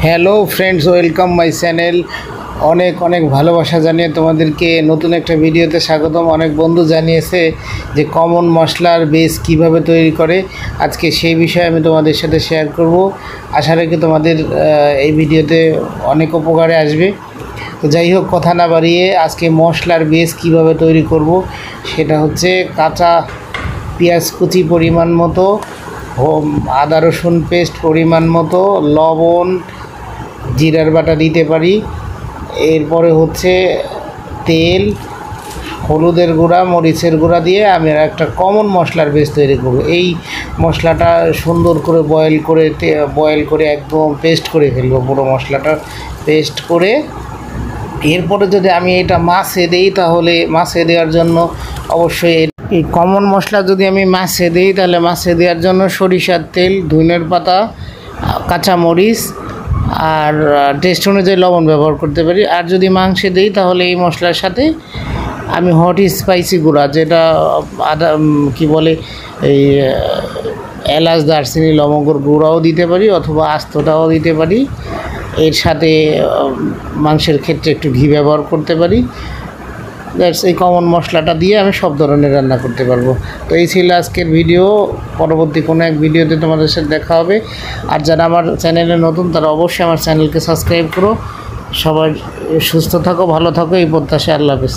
Hello friends, welcome my channel. অনেক অনেক ভালোবাসা জানিয়ে তোমাদেরকে নতুন একটা ভিডিওতে স্বাগতম। অনেক বন্ধু জানিয়েছে যে কমন মশলার বেস কিভাবে তৈরি করে, আজকে সেই বিষয়ে আমি তোমাদের সাথে শেয়ার করব। আশা রাখি তোমাদের এই ভিডিওতে অনেক উপকারে আসবে। তো যাই হোক, কথা না বাড়িয়ে আজকে মশলার বেস কিভাবে তৈরি করব সেটা হচ্ছে কাঁচা পেঁয়াজ কুচি পরিমাণ মতো, আদা রসুন পেস্ট পরিমাণ মতো, লবণ, জিরার বাটা দিতে পারি। এরপরে হচ্ছে তেল, হলুদের গুঁড়া, মরিচের গুঁড়া দিয়ে আমি একটা কমন মশলার বেস তৈরি করব। এই মশলাটা সুন্দর করে বয়েল করে একদম পেস্ট করে ফেলবো, পুরো মশলাটা পেস্ট করে। এরপরে যদি আমি এটা মাছে দিই, তাহলে মাছে দেওয়ার জন্য অবশ্যই এই কমন মশলা যদি আমি মাছে দিই, তাহলে মাছে দেওয়ার জন্য সরিষার তেল, ধনিয়ার পাতা, কাঁচামরিচ আর টেস্ট অনুযায়ী লবণ ব্যবহার করতে পারি। আর যদি মাংসে দিই, তাহলে এই মশলার সাথে আমি হট স্পাইসি গুঁড়া, যেটা কি বলে, এই এলাচ, দারচিনি, লবঙ্গর গুঁড়াও দিতে পারি, অথবা আস্তটাও দিতে পারি। এর সাথে মাংসের ক্ষেত্রে একটু ঘি ব্যবহার করতে পারি। দ্যাটস এই কমন মশলাটা দিয়ে আমি সব ধরনের রান্না করতে পারবো। তো এই ছিল আজকের ভিডিও। পরবর্তী কোনো এক ভিডিওতে তোমাদের সাথে দেখা হবে। আর যারা আমার চ্যানেলে নতুন, তারা অবশ্যই আমার চ্যানেলকে সাবস্ক্রাইব করো। সবাই সুস্থ থাকো, ভালো থাকো, এই প্রত্যাশায়। আল্লাহ হাফেজ।